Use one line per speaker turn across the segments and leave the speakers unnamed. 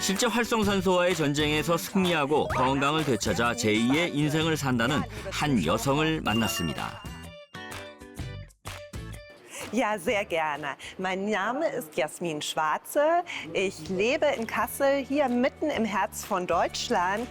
실제 활성산소와의 전쟁에서 승리하고 건강을 되찾아 제2의 인생을 산다는 한 여성을 만났습니다.
Ja, sehr gerne. Mein Name ist Jasmin Schwarze. Ich lebe in Kassel, hier mitten im Herz von Deutschland.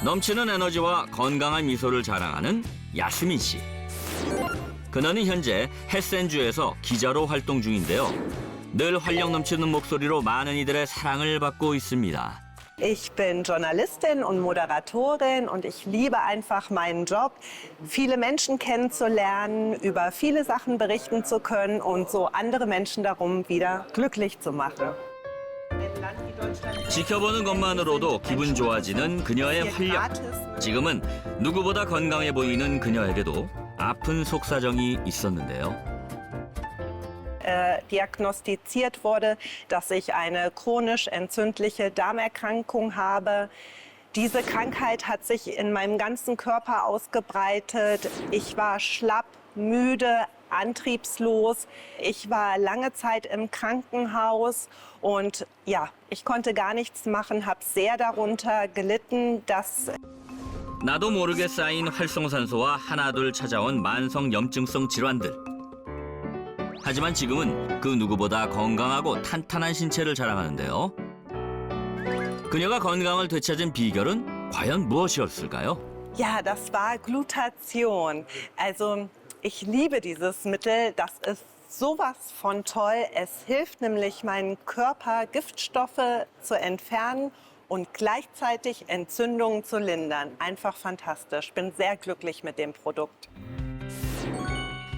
넘치는 에너지와 건강한 미소를 자랑하는 야스민 씨. 그녀는 현재 헤센주에서 기자로 활동 중인데요. 늘 활력 넘치는 목소리로 많은 이들의 사랑을 받고 있습니다.
Ich bin Journalistin und Moderatorin und ich liebe einfach meinen Job, viele Menschen kennenzulernen, über viele Sachen berichten zu können und so andere Menschen darum wieder glücklich zu machen.
지켜보는 것만으로도 기분 좋아지는 그녀의 활력. 지금은 누구보다 건강해 보이는 그녀에게도 아픈 속사정이 있었는데요.
Diagnostiziert wurde, dass ich eine chronisch entzündliche Darmerkrankung habe. Diese Krankheit hat sich in meinem ganzen Körper ausgebreitet. Ich war schlapp, müde, antriebslos. Ich war lange Zeit im Krankenhaus und ja, ich konnte gar nichts machen, habe sehr darunter gelitten, dass
나도 모르게 쌓인 활성산소와 하나둘 찾아온 만성 염증성 질환들. 하지만 지금은 그 누구보다 건강하고 탄탄한 신체를 자랑하는데요. 그녀가 건강을 되찾은 비결은 과연 무엇이었을까요?
Ja, das war Glutathion. Also ich liebe dieses Mittel. Das ist sowas von toll. Es hilft nämlich meinem Körper, Giftstoffe zu entfernen und gleichzeitig Entzündungen zu lindern. Einfach fantastisch. Bin sehr glücklich mit dem Produkt.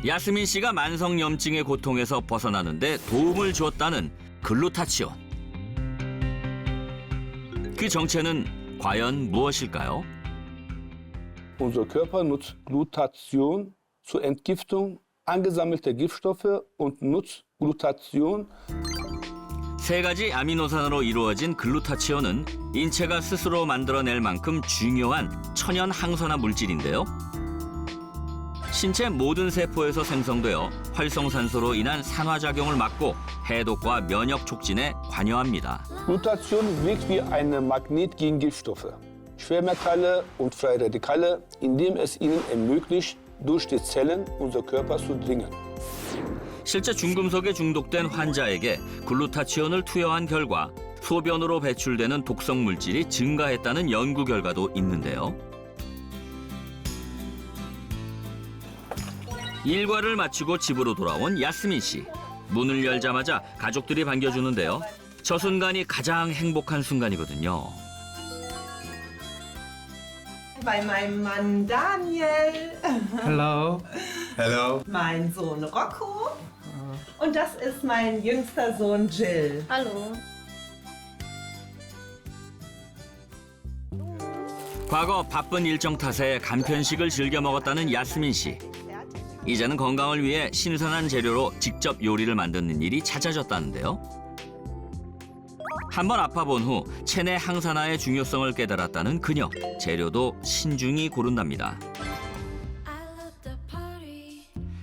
야스민 씨가 만성 염증의 고통에서 벗어나는데 도움을 주었다는 글루타치온. 그 정체는 과연 무엇일까요?
Unser Körper nutzt Glutathion zur Entgiftung angesammelter Giftstoffe und nutzt Glutathion.
세 가지 아미노산으로 이루어진 글루타치온은 인체가 스스로 만들어낼 만큼 중요한 천연 항산화 물질인데요. 신체 모든 세포에서 생성되어 활성산소로 인한 산화작용을 막고 해독과 면역 촉진에 관여합니다.
Glutathion wirkt wie ein Magnet gegen Giftstoffe, Schwermetalle und freie Radikale, indem es ihnen ermöglicht, durch die Zellen unseres Körpers zu dringen.
실제 중금속에 중독된 환자에게 글루타치온을 투여한 결과 소변으로 배출되는 독성 물질이 증가했다는 연구 결과도 있는데요. 일과를 마치고 집으로 돌아온 야스민 씨. 문을 열자마자 가족들이 반겨주는데요. 저 순간이 가장 행복한 순간이거든요.
Bei meinem Mann Daniel,
Hello.
Hello.
mein Sohn Rocco und das ist mein jüngster Sohn Jill.
Hallo.
과거 바쁜 일정 탓에 간편식을 즐겨 먹었다는 야스민 씨. 이제는 건강을 위해 신선한 재료로 직접 요리를 만드는 일이 잦아졌다는데요. 한번 아파본 후 체내 항산화의 중요성을 깨달았다는 그녀. 재료도 신중히 고른답니다.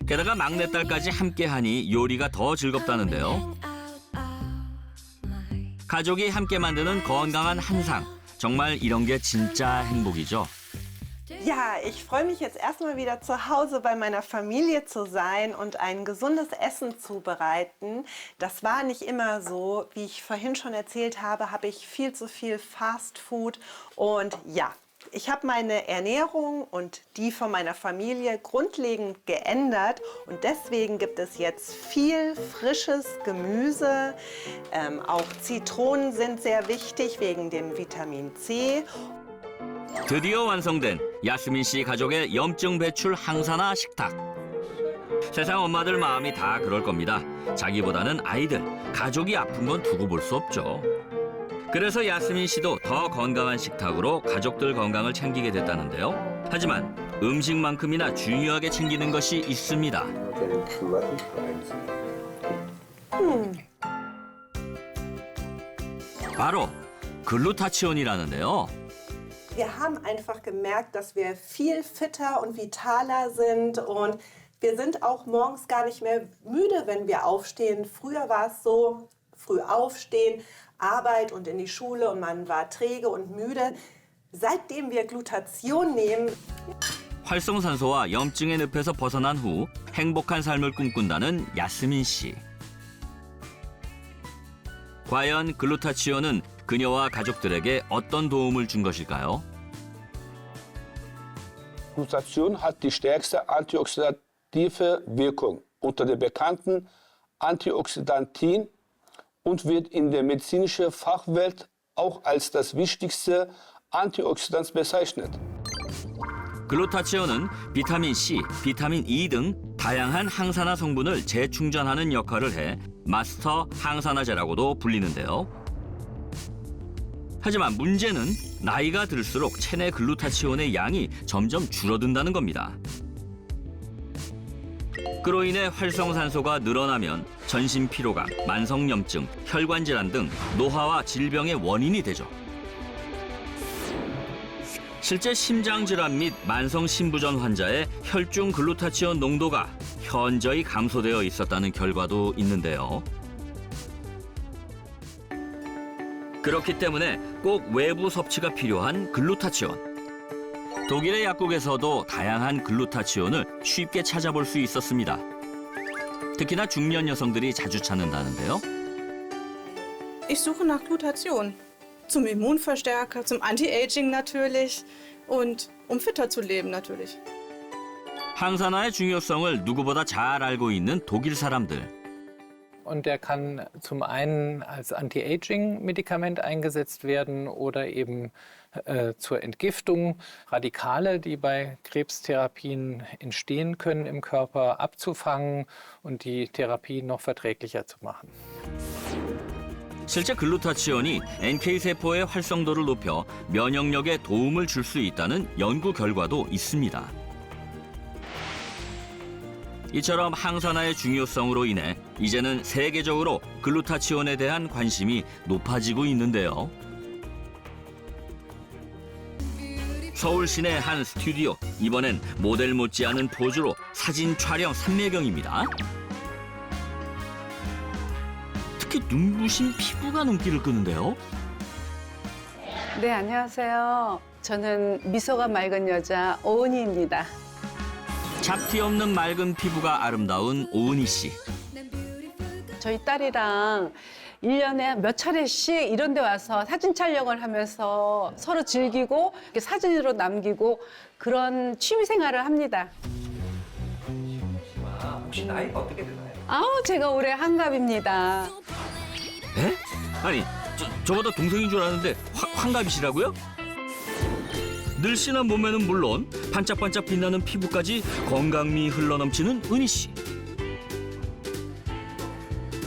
게다가 막내딸까지 함께하니 요리가 더 즐겁다는데요. 가족이 함께 만드는 건강한 한상. 정말 이런 게 진짜 행복이죠.
Ja, ich freue mich jetzt erstmal wieder zu Hause bei meiner Familie zu sein und ein gesundes Essen zubereiten. Das war nicht immer so. Wie ich vorhin schon erzählt habe, habe ich viel zu viel Fast Food. Und ja, ich habe meine Ernährung und die von meiner Familie grundlegend geändert. Und deswegen gibt es jetzt viel frisches Gemüse. Auch Zitronen sind sehr wichtig wegen dem Vitamin C.
드디어 완성된 야스민 씨 가족의 염증 배출 항산화 식탁. 세상 엄마들 마음이 다 그럴 겁니다. 자기보다는 아이들, 가족이 아픈 건 두고 볼 수 없죠. 그래서 야스민 씨도 더 건강한 식탁으로 가족들 건강을 챙기게 됐다는데요. 하지만 음식만큼이나 중요하게 챙기는 것이 있습니다. 바로 글루타치온이라는데요.
Wir haben einfach gemerkt, dass wir viel fitter und vitaler sind und wir sind auch morgens gar nicht mehr müde, wenn wir aufstehen. Früher war es so, früh aufstehen, Arbeit und in die Schule und man war träge und müde. Seitdem wir Glutathion nehmen,
활성산소와 염증의 늪에서 벗어난 후 행복한 삶을 꿈꾼다는 야스민 씨. 과연 글루타치온은 그녀와 가족들에게 어떤 도움을 준 것일까요?
Glutathion hat die stärkste antioxidative Wirkung unter den bekannten Antioxidantien und wird in der medizinischen Fachwelt auch als das wichtigste Antioxidant bezeichnet.
글루타치온은 비타민 C, 비타민 E 등 다양한 항산화 성분을 재충전하는 역할을 해 마스터 항산화제라고도 불리는데요. 하지만 문제는 나이가 들수록 체내 글루타치온의 양이 점점 줄어든다는 겁니다. 그로 인해 활성산소가 늘어나면 전신 피로감, 만성염증, 혈관 질환 등 노화와 질병의 원인이 되죠. 실제 심장질환 및 만성심부전 환자의 혈중 글루타치온 농도가 현저히 감소되어 있었다는 결과도 있는데요. 그렇기 때문에 꼭 외부 섭취가 필요한 글루타치온. 독일의 약국에서도 다양한 글루타치온을 쉽게 찾아볼 수 있었습니다. 특히나 중년 여성들이 자주 찾는다는데요.
Ich suche nach Glutathion. Zum Immunverstärker, zum Anti-Aging natürlich und um fitter zu leben natürlich.
항산화의 중요성을 누구보다 잘 알고 있는 독일 사람들.
Und der kann zum einen als Anti-Aging-Medikament eingesetzt werden oder eben zur Entgiftung, Radikale, die bei Krebstherapien entstehen können im Körper, abzufangen und die Therapie noch verträglicher zu machen.
실제 글루타치온이 NK세포의 활성도를 높여 면역력에 도움을 줄 수 있다는 연구 결과도 있습니다. 이처럼 항산화의 중요성으로 인해 이제는 세계적으로 글루타치온에 대한 관심이 높아지고 있는데요. 서울 시내 한 스튜디오, 이번엔 모델 못지않은 포즈로 사진 촬영 삼매경입니다. 특히 눈부신 피부가 눈길을 끄는데요.
네, 안녕하세요. 저는 미소가 맑은 여자 오은희입니다.
잡티 없는 맑은 피부가 아름다운 오은희 씨.
저희 딸이랑 1년에 몇 차례씩 이런 데 와서 사진 촬영을 하면서 서로 즐기고 이렇게 사진으로 남기고 그런 취미 생활을 합니다.
혹시 나이가 어떻게 되나요?
아우, 제가 올해 한갑입니다.
에? 아니, 저보다 동생인 줄 알았는데 환갑이시라고요? 늘씬한 몸매는 물론 반짝반짝 빛나는 피부까지 건강미 흘러넘치는 은희 씨.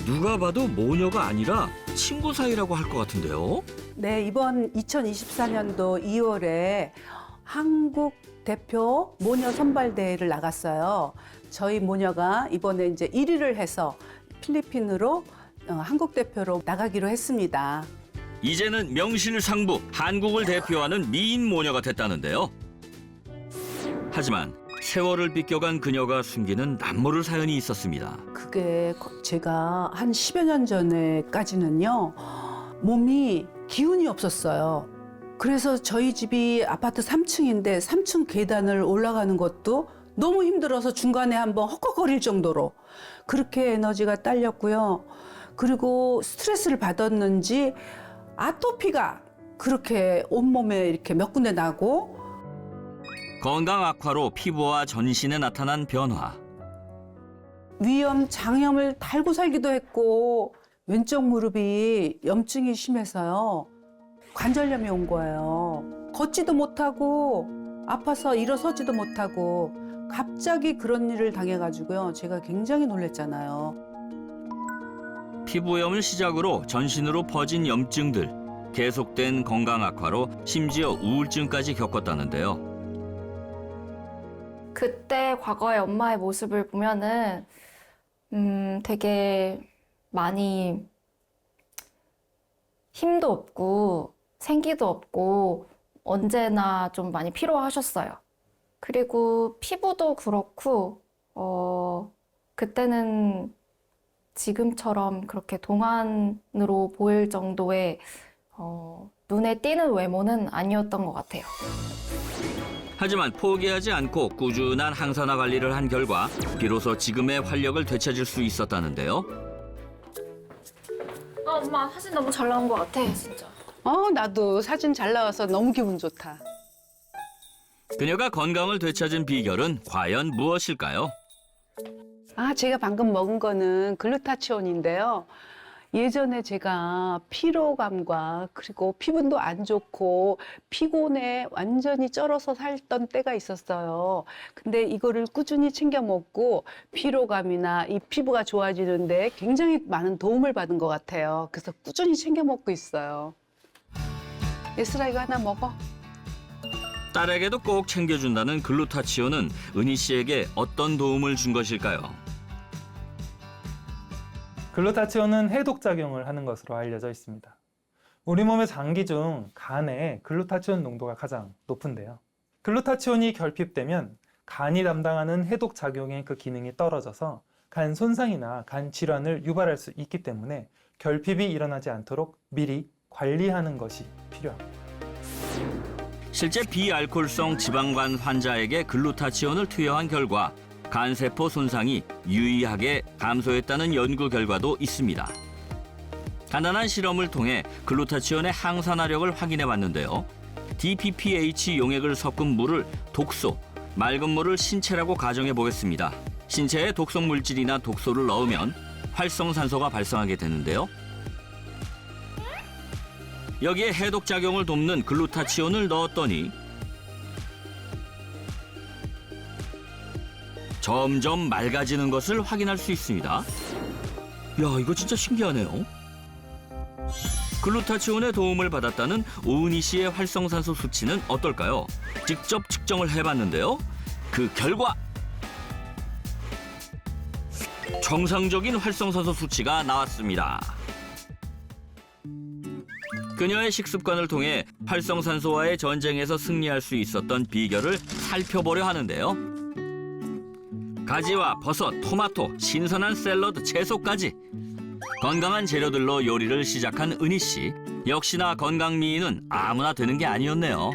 누가 봐도 모녀가 아니라 친구 사이라고 할 것 같은데요.
네, 이번 2024년도 2월에 한국 대표 모녀 선발대회를 나갔어요. 저희 모녀가 이번에 이제 1위를 해서 필리핀으로 한국 대표로 나가기로 했습니다.
이제는 명실상부 한국을 대표하는 미인 모녀가 됐다는데요. 하지만 세월을 비껴간 그녀가 숨기는 남모를 사연이 있었습니다.
그게 제가 한 10여 년 전에까지는요, 몸이 기운이 없었어요. 그래서 저희 집이 아파트 3층인데 3층 계단을 올라가는 것도 너무 힘들어서 중간에 한번 헉헉거릴 정도로 그렇게 에너지가 딸렸고요. 그리고 스트레스를 받았는지 아토피가 그렇게 온몸에 이렇게 몇 군데 나고
건강 악화로 피부와 전신에 나타난 변화.
위염, 장염을 달고 살기도 했고 왼쪽 무릎이 염증이 심해서요. 관절염이 온 거예요. 걷지도 못하고 아파서 일어서지도 못하고 갑자기 그런 일을 당해가지고요. 제가 굉장히 놀랐잖아요.
피부염을 시작으로 전신으로 퍼진 염증들, 계속된 건강 악화로 심지어 우울증까지 겪었다는데요.
그때 과거의 엄마의 모습을 보면은 되게 많이 힘도 없고 생기도 없고 언제나 좀 많이 피로하셨어요. 그리고 피부도 그렇고 그때는 지금처럼 그렇게 동안으로 보일 정도의 눈에 띄는 외모는 아니었던 것 같아요.
하지만 포기하지 않고 꾸준한 항산화 관리를 한 결과 비로소 지금의 활력을 되찾을 수 있었다는데요.
엄마 사진 너무 잘 나온 것 같아, 진짜.
나도 사진 잘 나와서 너무 기분 좋다.
그녀가 건강을 되찾은 비결은 과연 무엇일까요?
제가 방금 먹은 거는 글루타치온인데요. 예전에 제가 피로감과 그리고 피부도 안 좋고 피곤에 완전히 쩔어서 살던 때가 있었어요. 근데 이거를 꾸준히 챙겨 먹고 피로감이나 이 피부가 좋아지는데 굉장히 많은 도움을 받은 것 같아요. 그래서 꾸준히 챙겨 먹고 있어요. 예슬아, 이거 하나 먹어.
딸에게도 꼭 챙겨준다는 글루타치온은 은희 씨에게 어떤 도움을 준 것일까요?
글루타치온은 해독작용을 하는 것으로 알려져 있습니다. 우리 몸의 장기 중 간에 글루타치온 농도가 가장 높은데요. 글루타치온이 결핍되면 간이 담당하는 해독작용의 그 기능이 떨어져서 간 손상이나 간 질환을 유발할 수 있기 때문에 결핍이 일어나지 않도록 미리 관리하는 것이 필요합니다.
실제 비알코올성 지방간 환자에게 글루타치온을 투여한 결과 간세포 손상이 유의하게 감소했다는 연구 결과도 있습니다. 간단한 실험을 통해 글루타치온의 항산화력을 확인해 봤는데요. DPPH 용액을 섞은 물을 독소, 맑은 물을 신체라고 가정해 보겠습니다. 신체에 독성 물질이나 독소를 넣으면 활성산소가 발생하게 되는데요. 여기에 해독작용을 돕는 글루타치온을 넣었더니 점점 맑아지는 것을 확인할 수 있습니다. 야, 이거 진짜 신기하네요. 글루타치온의 도움을 받았다는 오은희 씨의 활성산소 수치는 어떨까요? 직접 측정을 해봤는데요. 그 결과 정상적인 활성산소 수치가 나왔습니다. 그녀의 식습관을 통해 활성산소와의 전쟁에서 승리할 수 있었던 비결을 살펴보려 하는데요. 가지와 버섯, 토마토, 신선한 샐러드, 채소까지 건강한 재료들로 요리를 시작한 은희 씨. 역시나 건강 미인은 아무나 되는 게 아니었네요.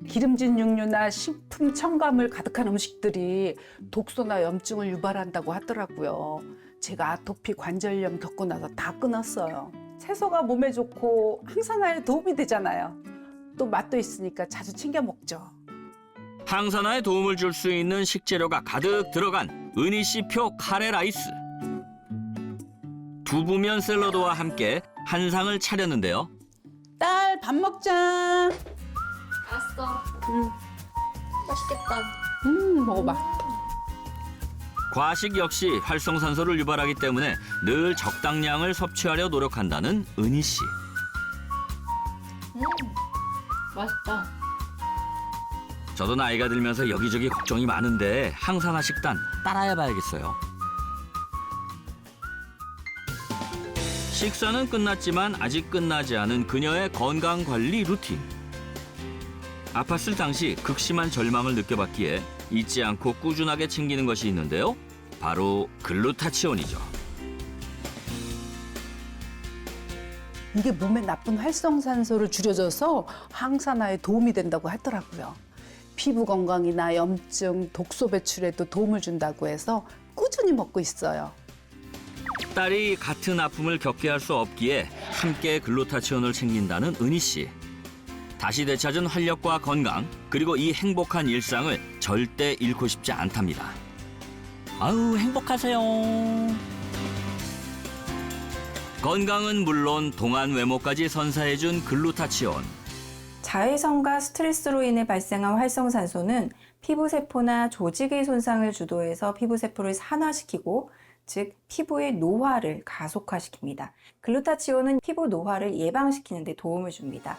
기름진 육류나 식품 첨가물 가득한 음식들이 독소나 염증을 유발한다고 하더라고요. 제가 아토피 관절염 겪고 나서 다 끊었어요. 채소가 몸에 좋고 항산화에 도움이 되잖아요. 또 맛도 있으니까 자주 챙겨 먹죠.
항산화에 도움을 줄 수 있는 식재료가 가득 들어간 은희 씨표 카레 라이스. 두부면 샐러드와 함께 한 상을 차렸는데요.
딸, 밥 먹자.
알았어. 맛있겠다.
먹어봐.
과식 역시 활성산소를 유발하기 때문에 늘 적당량을 섭취하려 노력한다는 은희 씨.
맛있다.
저도 나이가 들면서 여기저기 걱정이 많은데 항산화 식단 따라해봐야겠어요. 식사는 끝났지만 아직 끝나지 않은 그녀의 건강관리 루틴. 아팠을 당시 극심한 절망을 느껴봤기에 잊지 않고 꾸준하게 챙기는 것이 있는데요. 바로 글루타치온이죠.
이게 몸에 나쁜 활성산소를 줄여줘서 항산화에 도움이 된다고 하더라고요. 피부 건강이나 염증, 독소 배출에도 도움을 준다고 해서 꾸준히 먹고 있어요.
딸이 같은 아픔을 겪게 할 수 없기에 함께 글루타치온을 챙긴다는 은희 씨. 다시 되찾은 활력과 건강, 그리고 이 행복한 일상을 절대 잃고 싶지 않답니다. 아우, 행복하세요. 건강은 물론 동안 외모까지 선사해준 글루타치온.
자외선과 스트레스로 인해 발생한 활성산소는 피부세포나 조직의 손상을 주도해서 피부세포를 산화시키고, 즉 피부의 노화를 가속화시킵니다. 글루타치온은 피부 노화를 예방시키는 데 도움을 줍니다.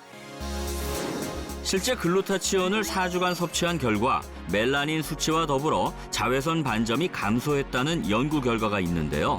실제 글루타치온을 4주간 섭취한 결과 멜라닌 수치와 더불어 자외선 반점이 감소했다는 연구 결과가 있는데요.